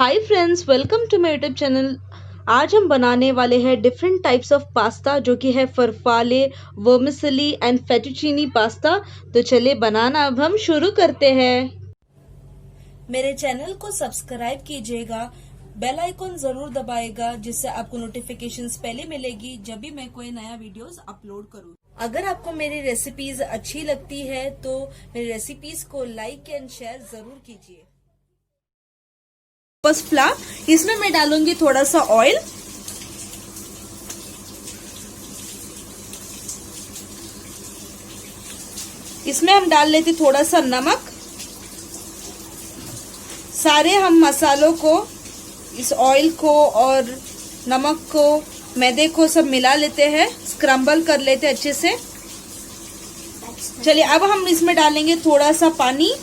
Hi friends, welcome to my YouTube channel. आज हम बनाने वाले हैं डिफरेंट टाइप्स ऑफ पास्ता जो कि है फरफाले, वर्मिसेली एंड फेटुचीनी पास्ता। तो चलिए बनाना अब हम शुरू करते हैं। मेरे चैनल को सब्सक्राइब कीजिएगा, बेल आइकॉन जरूर दबाएगा जिससे आपको नोटिफिकेशंस पहले मिलेगी जब भी मैं कोई नया वीडियोस अपलोड करूँ। अगर आपको मेरी रेसिपीज अच्छी लगती है तो मेरी रेसिपीज को लाइक एंड शेयर जरूर कीजिए। बस फ्लावर, इसमें मैं डालूंगी थोड़ा सा ऑयल, इसमें हम डाल लेते थोड़ा सा नमक। सारे हम मसालों को, इस ऑयल को और नमक को, मैदे को सब मिला लेते हैं, स्क्रम्बल कर लेते हैं अच्छे से। चलिए अब हम इसमें डालेंगे थोड़ा सा पानी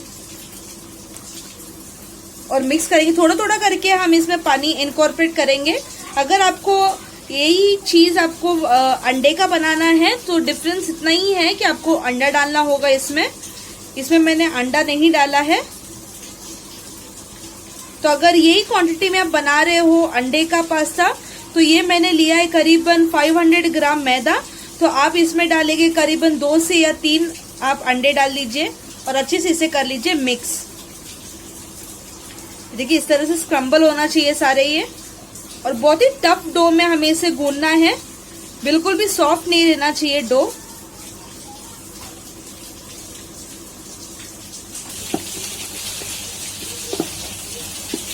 और मिक्स करेंगे। थोड़ा थोड़ा करके हम इसमें पानी इनकॉर्पोरेट करेंगे। अगर आपको यही चीज आपको अंडे का बनाना है तो डिफरेंस इतना ही है कि आपको अंडा डालना होगा इसमें मैंने अंडा नहीं डाला है। तो अगर यही क्वांटिटी में आप बना रहे हो अंडे का पास्ता तो ये मैंने लिया है करीबन 500 ग्राम मैदा। तो आप इसमें डालेंगे करीबन 2 से या 3 आप अंडे डाल लीजिए और अच्छे से इसे कर लीजिए मिक्स। देखिए इस तरह से स्क्रम्बल होना चाहिए सारे ये, और बहुत ही टफ डो में हमें इसे गूंदना है, बिल्कुल भी सॉफ्ट नहीं रहना चाहिए डो।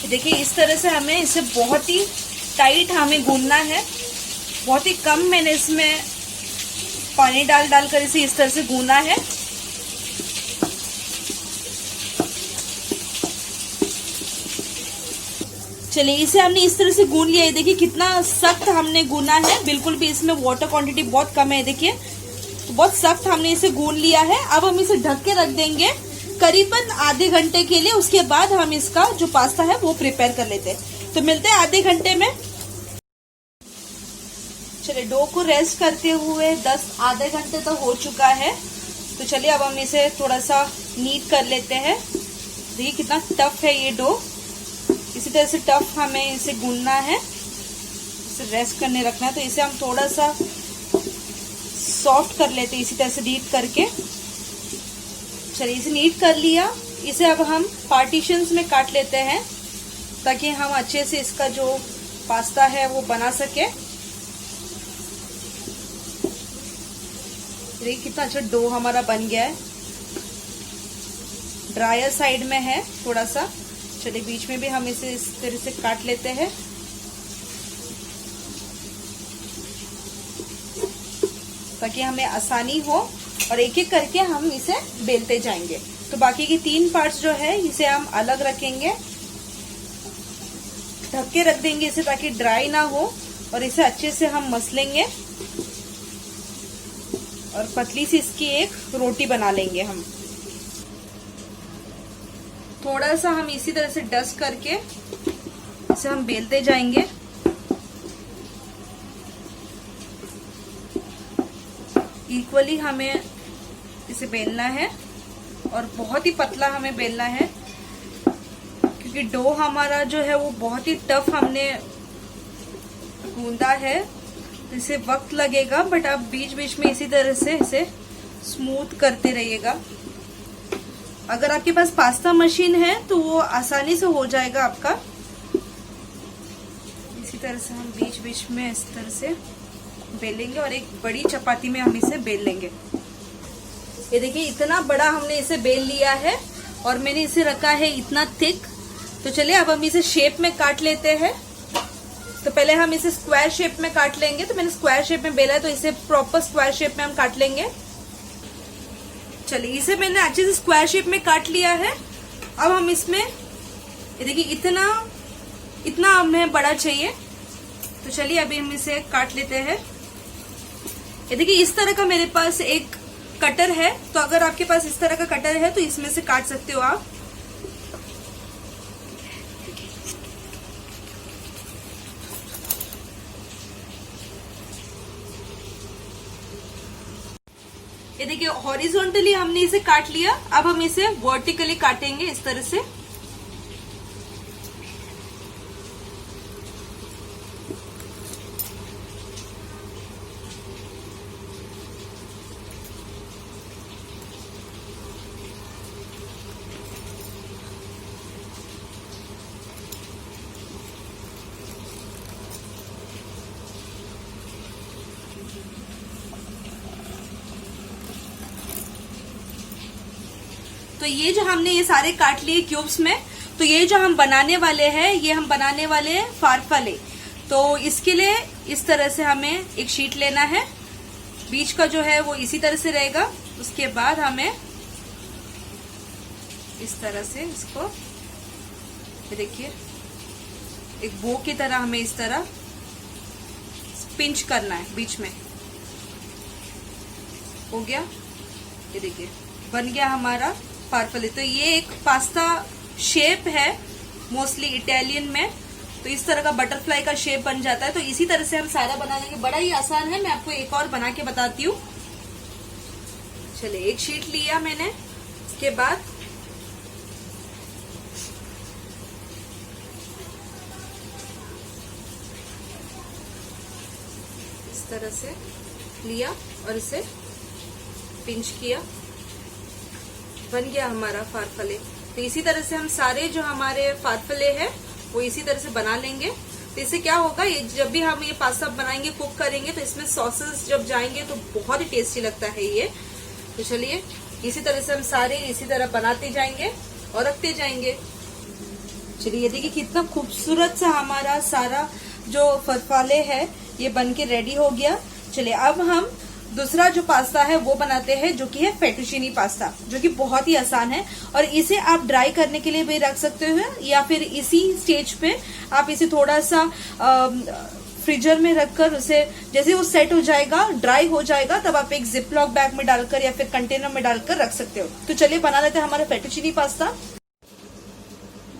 देखिए इस तरह से हमें इसे बहुत ही टाइट हमें गूंदना है। बहुत ही कम मैंने इसमें पानी डाल कर इसे इस तरह से गूंदा है। चलिए इसे हमने इस तरह से गूंद लिया है। देखिए कितना सख्त हमने गूंदा है, बिल्कुल भी इसमें वाटर क्वांटिटी बहुत कम है। देखिए तो बहुत सख्त हमने इसे गूंद लिया है। अब हम इसे ढक के रख देंगे करीबन आधे घंटे के लिए। उसके बाद हम इसका जो पास्ता है वो प्रिपेयर कर लेते हैं। तो मिलते हैं आधे घंटे में। चलिए डो को रेस्ट करते हुए आधे घंटे तो हो चुका है। तो चलिए अब हम इसे थोड़ा सा नीट कर लेते हैं। देखिए कितना टफ है ये डो। इसी तरह से टफ हमें इसे गूंदना है, इसे रेस्ट करने रखना है। तो इसे हम थोड़ा सा सॉफ्ट कर लेते हैं इसी तरह से नीट करके। चलिए इसे नीट कर लिया। इसे अब हम पार्टीशंस में काट लेते हैं ताकि हम अच्छे से इसका जो पास्ता है वो बना सके। देखिए कितना अच्छा डो हमारा बन गया है। ड्रायर साइड में है थोड़ा सा। चलिए बीच में भी हम इसे इस तरह से काट लेते हैं ताकि हमें आसानी हो, और एक एक करके हम इसे बेलते जाएंगे। तो बाकी की 3 पार्ट्स जो है इसे हम अलग रखेंगे, ढक के रख देंगे इसे ताकि ड्राई ना हो, और इसे अच्छे से हम मसलेंगे और पतली सी इसकी एक रोटी बना लेंगे हम। थोड़ा सा हम इसी तरह से डस्ट करके इसे हम बेलते जाएंगे। इक्वली हमें इसे बेलना है और बहुत ही पतला हमें बेलना है क्योंकि डो हमारा जो है वो बहुत ही टफ हमने गूंदा है। इसे वक्त लगेगा, बट आप बीच बीच में इसी तरह से इसे स्मूथ करते रहिएगा। अगर आपके पास पास्ता मशीन है तो वो आसानी से हो जाएगा आपका। इसी तरह से हम बीच बीच में इस तरह से बेलेंगे और एक बड़ी चपाती में हम इसे बेल लेंगे। ये देखिए इतना बड़ा हमने इसे बेल लिया है और मैंने इसे रखा है इतना थिक। तो चलिए अब हम इसे शेप में काट लेते हैं। तो पहले हम इसे स्क्वायर शेप में काट लेंगे। तो मैंने स्क्वायर शेप में बेला है तो इसे प्रॉपर स्क्वायर शेप में हम काट लेंगे। चलिए इसे मैंने अच्छे से स्क्वायर शेप में काट लिया है। अब हम इसमें ये देखिए इतना हमें बड़ा चाहिए। तो चलिए अभी हम इसे काट लेते हैं। ये देखिए इस तरह का मेरे पास एक कटर है। तो अगर आपके पास इस तरह का कटर है तो इसमें से काट सकते हो आप। ये देखिए हॉरिजॉन्टली हमने इसे काट लिया। अब हम इसे वर्टिकली काटेंगे इस तरह से। तो ये जो हमने ये सारे काट लिए क्यूब्स में, तो ये जो हम बनाने वाले हैं, ये हम बनाने वाले हैं फारफले। तो इसके लिए इस तरह से हमें एक शीट लेना है, बीच का जो है वो इसी तरह से रहेगा। उसके बाद हमें इस तरह से इसको, ये देखिए एक बो की तरह हमें इस तरह पिंच करना है बीच में। हो गया, ये देखिए बन गया हमारा फारफले। तो ये एक पास्ता शेप है मोस्टली इटालियन में, तो इस तरह का बटरफ्लाई का शेप बन जाता है। तो इसी तरह से हम सारा बना लेंगे, बड़ा ही आसान है। मैं आपको एक और बना के बताती हूँ। चलिए, एक शीट लिया मैंने, इसके बाद इस तरह से लिया और इसे पिंच किया, बन गया हमारा फारफले। तो इसी तरह से हम सारे जो हमारे फारफले हैं वो इसी तरह से बना लेंगे। तो इससे क्या होगा, ये जब भी हम ये पास्ता बनाएंगे, कुक करेंगे, तो इसमें सॉसेस जब जाएंगे तो बहुत ही टेस्टी लगता है ये। तो चलिए, इसी तरह से हम सारे इसी तरह बनाते जाएंगे और रखते जाएंगे। चलिए, ये देखिए कितना खूबसूरत सा हमारा सारा जो फारफले है ये बन के रेडी हो गया। चलिए, अब हम दूसरा जो पास्ता है वो बनाते हैं, जो कि है फेटुचीनी पास्ता, जो कि बहुत ही आसान है। और इसे आप ड्राई करने के लिए भी रख सकते हो, या फिर इसी स्टेज पे आप इसे थोड़ा सा फ्रीजर में रखकर उसे जैसे वो सेट हो जाएगा, ड्राई हो जाएगा, तब आप एक जिपलॉक बैग में डालकर या फिर कंटेनर में डालकर रख सकते हो। तो चलिए बना लेते हैं हमारा फेटुचीनी पास्ता।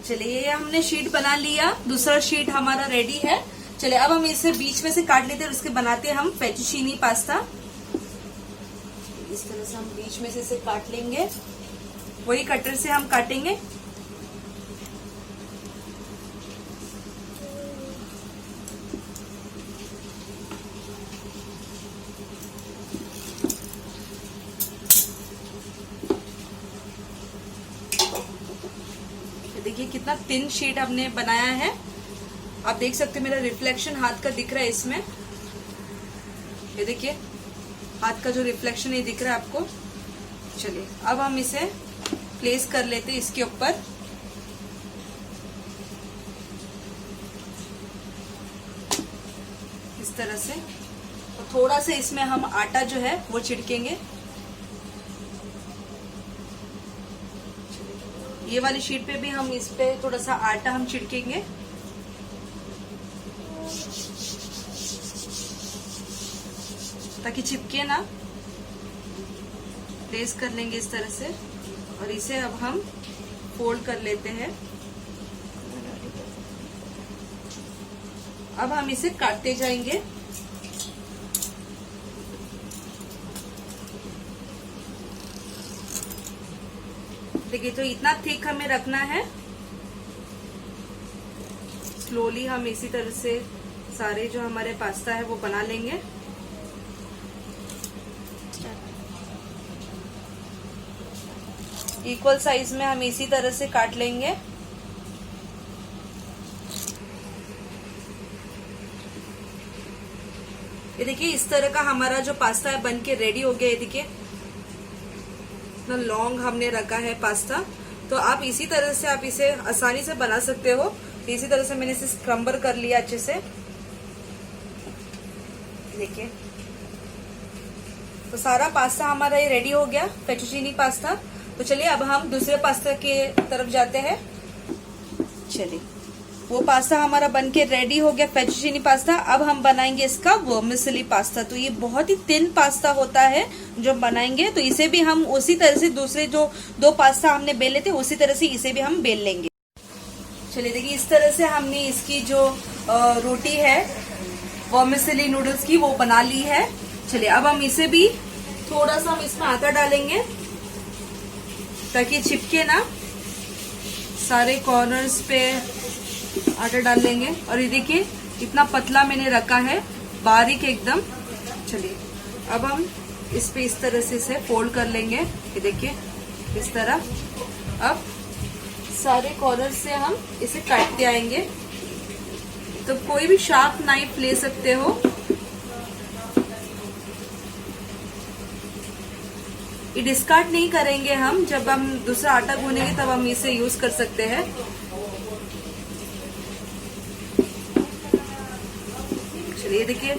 चलिए, ये हमने शीट बना लिया, दूसरा शीट हमारा रेडी है। चलिए, अब हम इसे बीच में से काट लेते हैं और उसके बनाते हैं हम फेटुचीनी पास्ता। इस तरह से हम बीच में से इसे काट लेंगे, वही कटर से हम काटेंगे। देखिए कितना थिन शीट हमने बनाया है। आप देख सकते हैं मेरा रिफ्लेक्शन हाथ का दिख रहा है इसमें। ये देखिए हाथ का जो रिफ्लेक्शन ये दिख रहा है आपको। चलिए, अब हम इसे प्लेस कर लेते हैं इसके ऊपर। इस तरह से, और थोड़ा सा इसमें हम आटा जो है वो छिड़केंगे। ये वाली शीट पे भी हम इस पे थोड़ा सा आटा हम छिड़केंगे। ताकि चिपके ना, प्लेस कर लेंगे इस तरह से। और इसे अब हम फोल्ड कर लेते हैं। अब हम इसे काटते जाएंगे। देखिए, तो इतना थिक हमें रखना है। स्लोली हम इसी तरह से सारे जो हमारे पास्ता है वो बना लेंगे। इक्वल साइज में हम इसी तरह से काट लेंगे। ये देखिए इस तरह का हमारा जो पास्ता है बन के रेडी हो गया। ये देखिए इतना लॉन्ग हमने रखा है पास्ता। तो आप इसी तरह से आप इसे आसानी से बना सकते हो। तो इसी तरह से मैंने इसे स्क्रम्बर कर लिया अच्छे से। देखिए, तो सारा पास्ता हमारा ये रेडी हो गया, फेटुचीनी पास्ता। तो चलिए अब हम दूसरे पास्ता के तरफ जाते हैं। चलिए, वो पास्ता हमारा बनके रेडी हो गया, फेटुचीनी पास्ता। अब हम बनाएंगे इसका वर्मिसेली पास्ता। तो ये बहुत ही थिन पास्ता होता है जो बनाएंगे। तो इसे भी हम उसी तरह से दूसरे जो दो पास्ता हमने बेले थे उसी तरह से इसे भी हम बेल लेंगे। चलिए, देखिए इस तरह से हमने इसकी जो रोटी है वर्मिसेली नूडल्स की वो बना ली है। चलिए, अब हम इसे भी थोड़ा सा हम इसमें आटा डालेंगे ताकि चिपके ना। सारे कॉर्नर्स पे आटा डाल लेंगे। और ये देखिए इतना पतला मैंने रखा है, बारीक एकदम। चलिए, अब हम इस पे इस तरह से इसे फोल्ड कर लेंगे। ये देखिए इस तरह। अब सारे कॉर्नर से हम इसे काटते आएंगे। तो कोई भी शार्प नाइफ ले सकते हो। ये डिस्कार्ड नहीं करेंगे हम, जब हम दूसरा आटा गूनेंगे तब हम इसे यूज कर सकते हैं। चलिए देखिए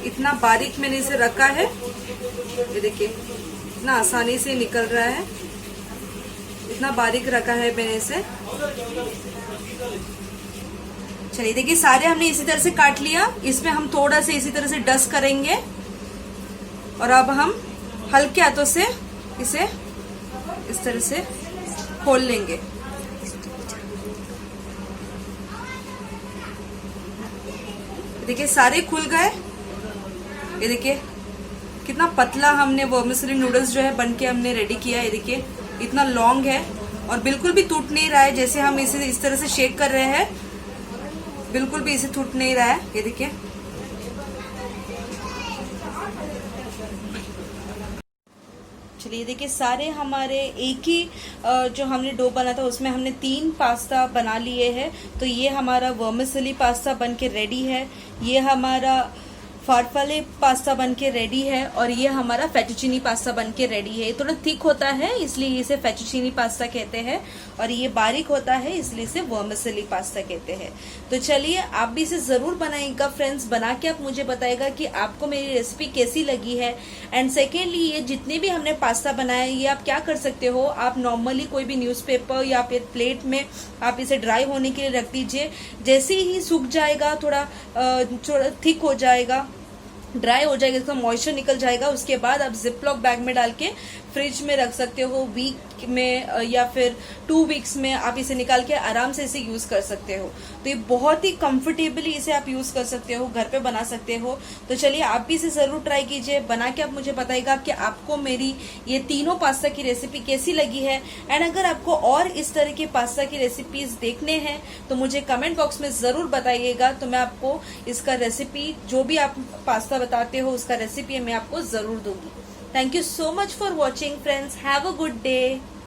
इतना बारीक मैंने इसे रखा है, ये देखिए इतना आसानी से निकल रहा है, इतना बारीक रखा है मैंने इसे। चलिए देखिए सारे हमने इसी तरह से काट लिया। इसमें हम थोड़ा सा इसी तरह से डस्ट करेंगे और अब हम हल्के हाथों से इसे इस तरह से खोल लेंगे। देखिए सारे खुल गए। ये देखिए कितना पतला हमने वर्मिसेली नूडल्स जो है बनके हमने रेडी किया है। ये देखिए इतना लॉन्ग है और बिल्कुल भी टूट नहीं रहा है। जैसे हम इसे इस तरह से शेक कर रहे हैं बिल्कुल भी इसे टूट नहीं रहा है। ये देखिए चलिए देखिए सारे हमारे एक ही जो हमने डो बना था उसमें हमने 3 पास्ता बना लिए हैं। तो ये हमारा वर्मिसेली पास्ता बन के रेडी है, ये हमारा फारफाले पास्ता बन के रेडी है और ये हमारा फेटुचीनी पास्ता बन के रेडी है। ये थोड़ा थिक होता है इसलिए इसे फेटुचीनी पास्ता कहते हैं और ये बारीक होता है इसलिए इसे वर्मिसेली पास्ता कहते हैं। तो चलिए आप भी इसे जरूर बनाइएगा फ्रेंड्स, बना के आप मुझे बताइएगा कि आपको मेरी रेसिपी कैसी लगी है। एंड सेकेंडली ये जितने भी हमने पास्ता बनाया ये आप क्या कर सकते हो, आप नॉर्मली कोई भी न्यूज़पेपर या फिर प्लेट में आप इसे ड्राई होने के लिए रख दीजिए। जैसे ही सूख जाएगा थोड़ा थिक हो जाएगा, ड्राई हो जाएगा, इसका मॉइस्चर निकल जाएगा, उसके बाद आप जिप लॉक बैग में डाल के फ्रिज में रख सकते हो। वीक में या फिर 2 वीक्स में आप इसे निकाल के आराम से इसे यूज कर सकते हो। तो ये बहुत ही कंफर्टेबली इसे आप यूज कर सकते हो, घर पे बना सकते हो। तो चलिए आप भी इसे जरूर ट्राई कीजिए, बना के आप मुझे बताइएगा कि आपको मेरी ये तीनों पास्ता की रेसिपी कैसी लगी है। एंड अगर आपको और इस तरह की पास्ता की रेसिपीज देखने हैं तो मुझे कमेंट बॉक्स में जरूर बताइएगा। तो मैं आपको इसका रेसिपी जो भी आप पास्ता बताते हो उसका रेसिपी मैं आपको जरूर दूंगी। Thank you so much for watching friends. Have a good day.